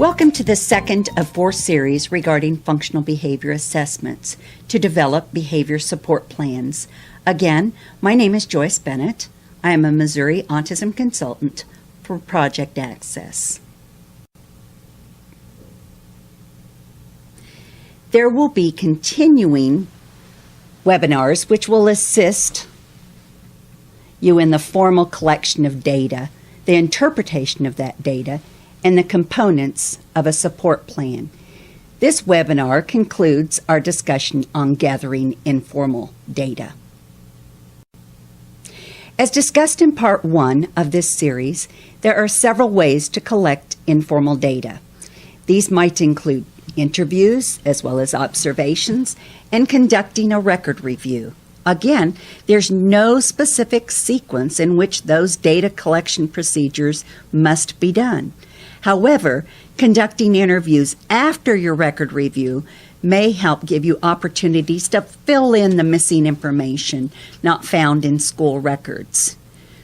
Welcome to the second of 4 series regarding functional behavior assessments to develop behavior support plans. Again, my name is Joyce Bennett. I am a Missouri Autism Consultant for Project Access. There will be continuing webinars which will assist you in the formal collection of data, the interpretation of that data, and the components of a support plan. This webinar concludes our discussion on gathering informal data. As discussed in part 1 of this series, there are several ways to collect informal data. These might include interviews as well as observations and conducting a record review. Again, there's no specific sequence in which those data collection procedures must be done. However, conducting interviews after your record review may help give you opportunities to fill in the missing information not found in school records.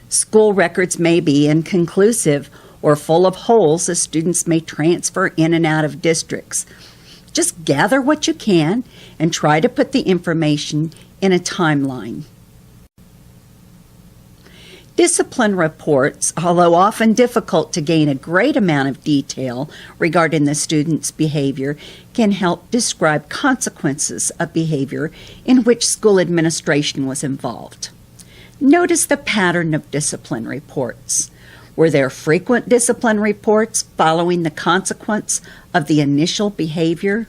School records may be inconclusive or full of holes as students may transfer in and out of districts. Just gather what you can and try to put the information in a timeline. Discipline reports, although often difficult to gain a great amount of detail regarding the student's behavior, can help describe consequences of behavior in which school administration was involved. Notice the pattern of discipline reports. Were there frequent discipline reports following the consequence of the initial behavior?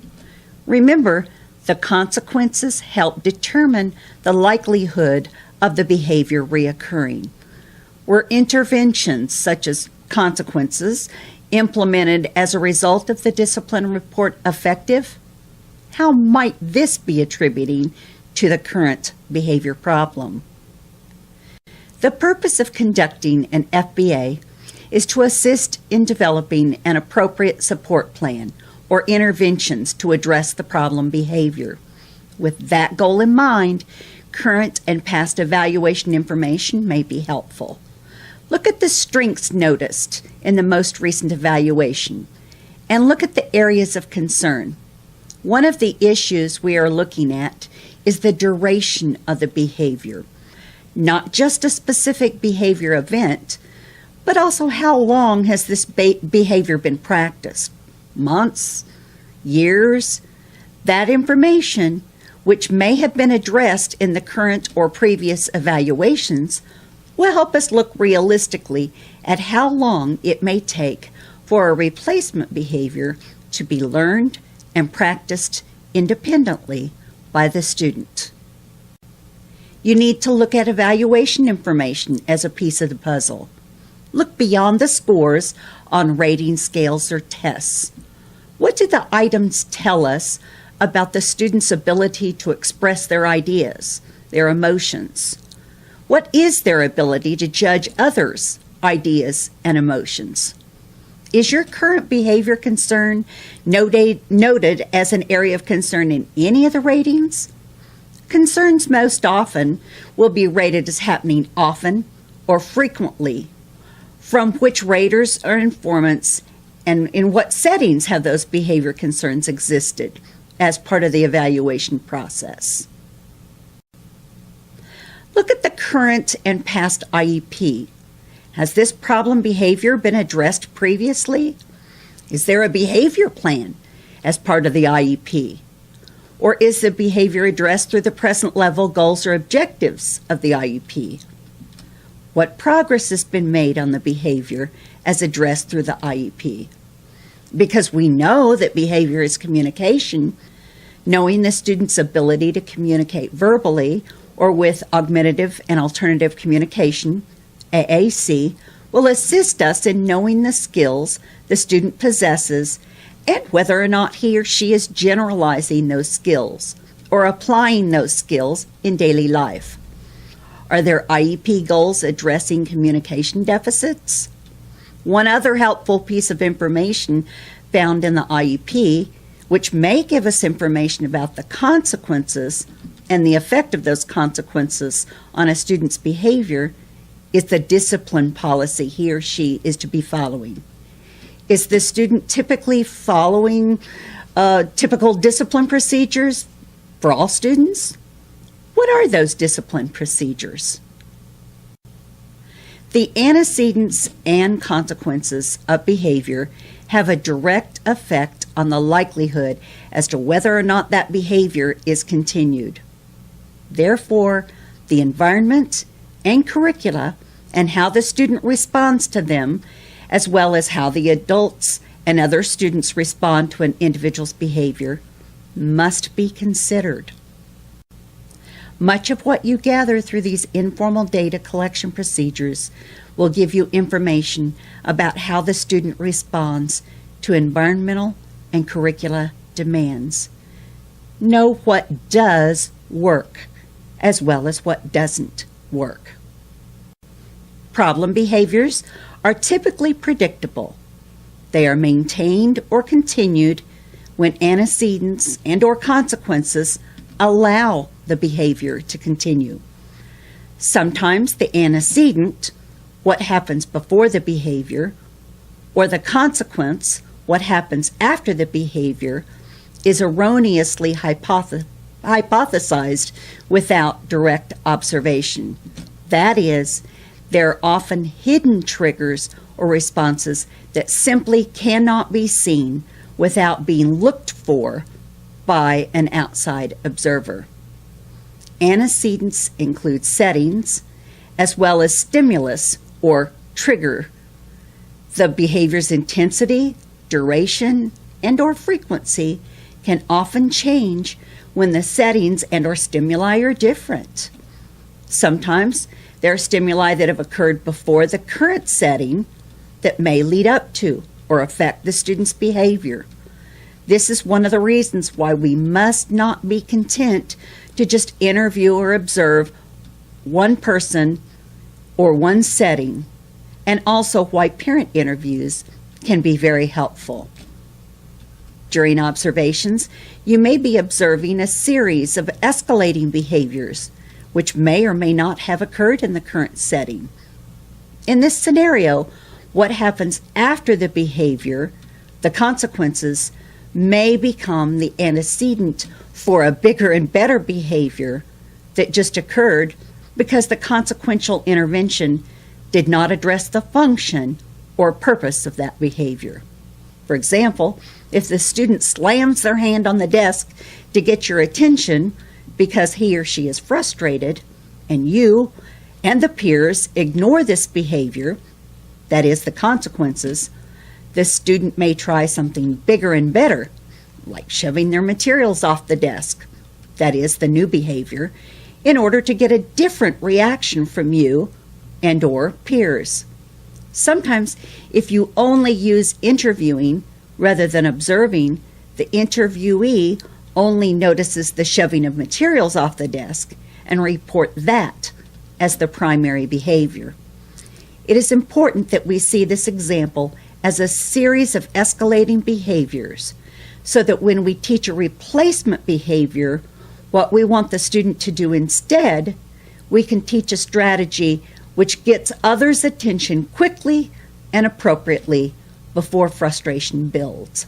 Remember, the consequences help determine the likelihood of the behavior reoccurring. Were interventions, such as consequences, implemented as a result of the discipline report effective? How might this be attributing to the current behavior problem? The purpose of conducting an FBA is to assist in developing an appropriate support plan or interventions to address the problem behavior. With that goal in mind, current and past evaluation information may be helpful. Look at the strengths noticed in the most recent evaluation and look at the areas of concern. One of the issues we are looking at is the duration of the behavior. Not just a specific behavior event, but also how long has this behavior been practiced? Months? Years? That information, which may have been addressed in the current or previous evaluations, will help us look realistically at how long it may take for a replacement behavior to be learned and practiced independently by the student. You need to look at evaluation information as a piece of the puzzle. Look beyond the scores on rating scales or tests. What do the items tell us about the student's ability to express their ideas, their emotions? What is their ability to judge others' ideas and emotions? Is your current behavior concern noted as an area of concern in any of the ratings? Concerns most often will be rated as happening often or frequently. From which raters or informants and in what settings have those behavior concerns existed as part of the evaluation process? Look at the current and past IEP. Has this problem behavior been addressed previously? Is there a behavior plan as part of the IEP? Or is the behavior addressed through the present level goals or objectives of the IEP? What progress has been made on the behavior as addressed through the IEP? Because we know that behavior is communication, knowing the student's ability to communicate verbally or with augmentative and alternative communication, AAC, will assist us in knowing the skills the student possesses and whether or not he or she is generalizing those skills or applying those skills in daily life. Are there IEP goals addressing communication deficits? One other helpful piece of information found in the IEP, which may give us information about the consequences and the effect of those consequences on a student's behavior, is the discipline policy he or she is to be following. Is the student typically following typical discipline procedures for all students? What are those discipline procedures? The antecedents and consequences of behavior have a direct effect on the likelihood as to whether or not that behavior is continued. Therefore, the environment and curricula and how the student responds to them, as well as how the adults and other students respond to an individual's behavior, must be considered. Much of what you gather through these informal data collection procedures will give you information about how the student responds to environmental and curricula demands. Know what does work, as well as what doesn't work. Problem behaviors are typically predictable. They are maintained or continued when antecedents and/or consequences allow the behavior to continue. Sometimes the antecedent, what happens before the behavior, or the consequence, what happens after the behavior, is erroneously hypothesized without direct observation. That is, there are often hidden triggers or responses that simply cannot be seen without being looked for by an outside observer. Antecedents include settings as well as stimulus or trigger. The behavior's intensity, duration, and/or frequency can often change when the settings and/or stimuli are different. Sometimes there are stimuli that have occurred before the current setting that may lead up to or affect the student's behavior. This is one of the reasons why we must not be content to just interview or observe one person or one setting, and also why parent interviews can be very helpful. During observations, you may be observing a series of escalating behaviors which may or may not have occurred in the current setting. In this scenario, what happens after the behavior, the consequences, may become the antecedent for a bigger and better behavior that just occurred because the consequential intervention did not address the function or purpose of that behavior. For example, if the student slams their hand on the desk to get your attention because he or she is frustrated, and you and the peers ignore this behavior, that is the consequences, the student may try something bigger and better, like shoving their materials off the desk, that is the new behavior, in order to get a different reaction from you and/or peers. Sometimes, if you only use interviewing rather than observing, the interviewee only notices the shoving of materials off the desk and report that as the primary behavior. It is important that we see this example as a series of escalating behaviors so that when we teach a replacement behavior, what we want the student to do instead, we can teach a strategy which gets others' attention quickly and appropriately before frustration builds.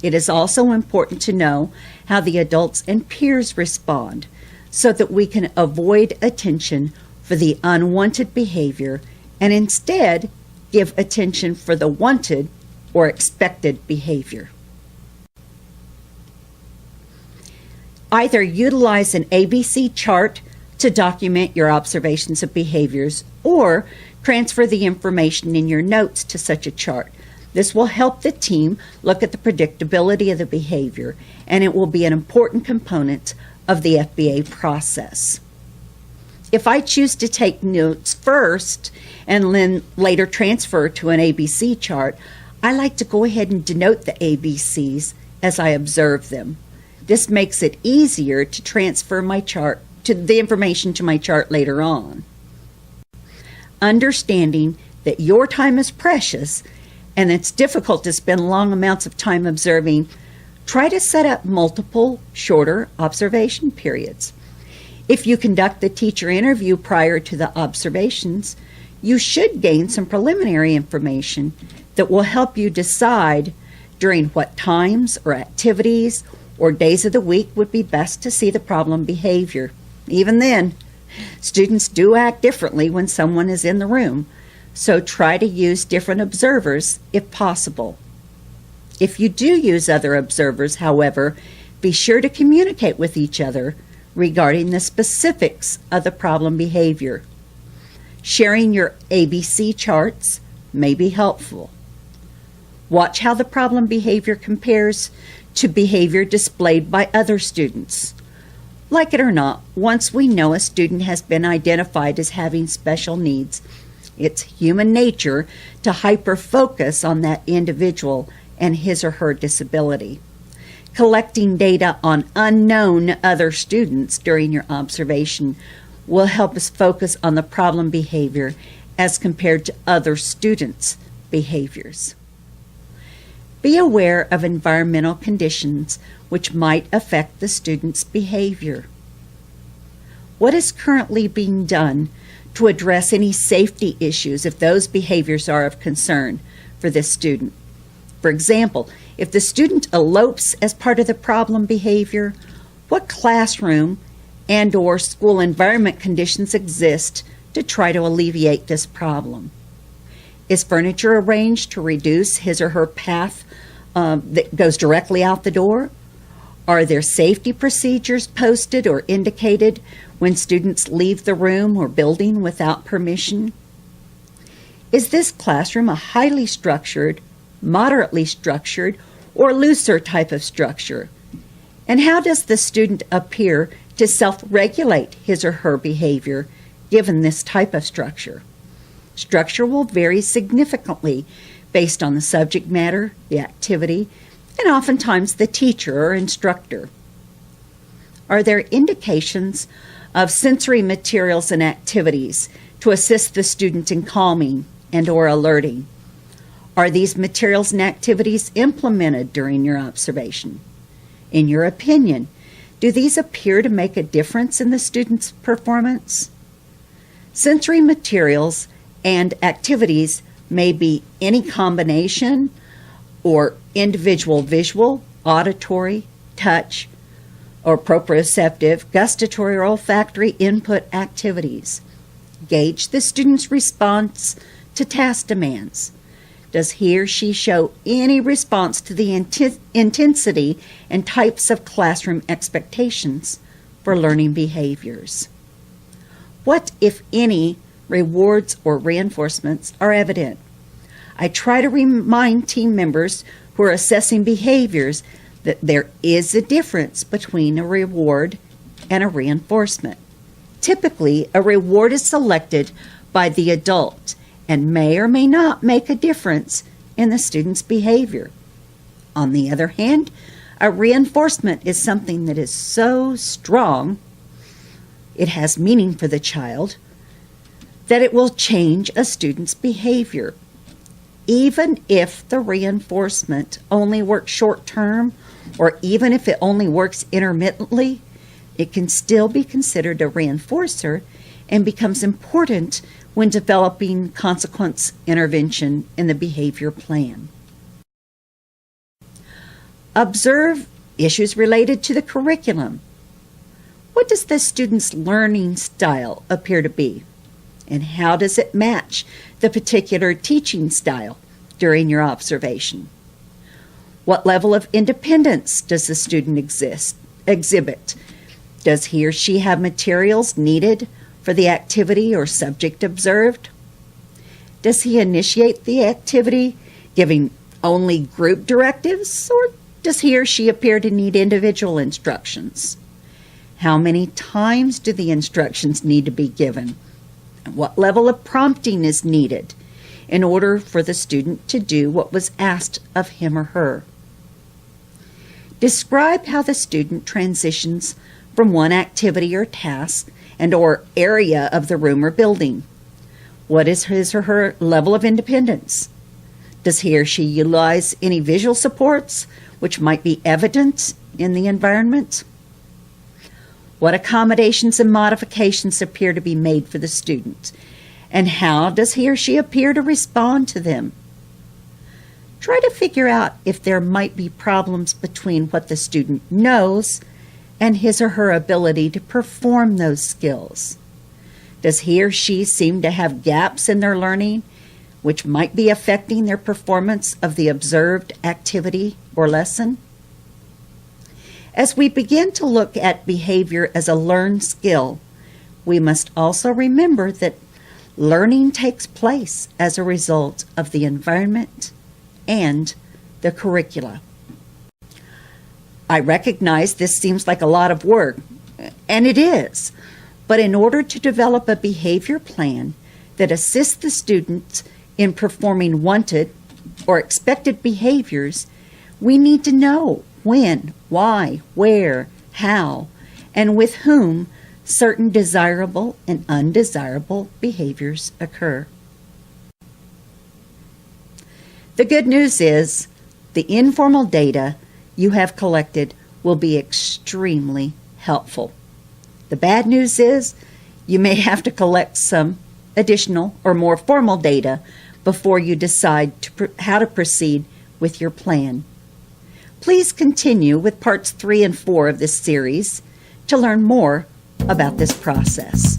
It is also important to know how the adults and peers respond so that we can avoid attention for the unwanted behavior and instead give attention for the wanted or expected behavior. Either utilize an ABC chart to document your observations of behaviors or transfer the information in your notes to such a chart. This will help the team look at the predictability of the behavior, and it will be an important component of the FBA process. If I choose to take notes first and then later transfer to an ABC chart, I like to go ahead and denote the ABCs as I observe them. This makes it easier to transfer my chart to the information to my chart later on. Understanding that your time is precious and it's difficult to spend long amounts of time observing, try to set up multiple shorter observation periods. If you conduct the teacher interview prior to the observations, You should gain some preliminary information that will help you decide during what times or activities or days of the week would be best to see the problem behavior. Even then, students do act differently when someone is in the room, so try to use different observers if possible. If you do use other observers, however, be sure to communicate with each other regarding the specifics of the problem behavior. Sharing your ABC charts may be helpful. Watch how the problem behavior compares to behavior displayed by other students. Like it or not, once we know a student has been identified as having special needs, it's human nature to hyper-focus on that individual and his or her disability. Collecting data on unknown other students during your observation will help us focus on the problem behavior as compared to other students' behaviors. Be aware of environmental conditions which might affect the student's behavior. What is currently being done to address any safety issues if those behaviors are of concern for this student? For example, if the student elopes as part of the problem behavior, what classroom and/or school environment conditions exist to try to alleviate this problem? Is furniture arranged to reduce his or her path that goes directly out the door? Are there safety procedures posted or indicated when students leave the room or building without permission? Is this classroom a highly structured, moderately structured, or looser type of structure? And how does the student appear to self-regulate his or her behavior given this type of structure? Structure will vary significantly based on the subject matter, the activity, and oftentimes the teacher or instructor. Are there indications of sensory materials and activities to assist the student in calming and/or alerting? Are these materials and activities implemented during your observation? In your opinion, do these appear to make a difference in the student's performance? Sensory materials and activities may be any combination or individual visual, auditory, touch, or proprioceptive, gustatory, or olfactory input activities. Gauge the student's response to task demands. Does he or she show any response to the intensity and types of classroom expectations for learning behaviors? What, if any, rewards or reinforcements are evident? I try to remind team members who are assessing behaviors that there is a difference between a reward and a reinforcement. Typically, a reward is selected by the adult and may or may not make a difference in the student's behavior. On the other hand, a reinforcement is something that is so strong, it has meaning for the child, that it will change a student's behavior. Even if the reinforcement only works short-term, or even if it only works intermittently, it can still be considered a reinforcer and becomes important when developing consequence intervention in the behavior plan. Observe issues related to the curriculum. What does the student's learning style appear to be? And how does it match the particular teaching style during your observation? What level of independence does the student exhibit? Does he or she have materials needed for the activity or subject observed? Does he initiate the activity giving only group directives, or does he or she appear to need individual instructions? How many times do the instructions need to be given? What level of prompting is needed in order for the student to do what was asked of him or her? Describe how the student transitions from one activity or task and/or area of the room or building. What is his or her level of independence? Does he or she utilize any visual supports which might be evident in the environment? What accommodations and modifications appear to be made for the student? And how does he or she appear to respond to them? Try to figure out if there might be problems between what the student knows and his or her ability to perform those skills. Does he or she seem to have gaps in their learning, which might be affecting their performance of the observed activity or lesson? As we begin to look at behavior as a learned skill, we must also remember that learning takes place as a result of the environment and the curricula. I recognize this seems like a lot of work, and it is, but in order to develop a behavior plan that assists the students in performing wanted or expected behaviors, we need to know when, why, where, how, and with whom certain desirable and undesirable behaviors occur. The good news is the informal data you have collected will be extremely helpful. The bad news is you may have to collect some additional or more formal data before you decide how to proceed with your plan. Please continue with parts 3 and 4 of this series to learn more about this process.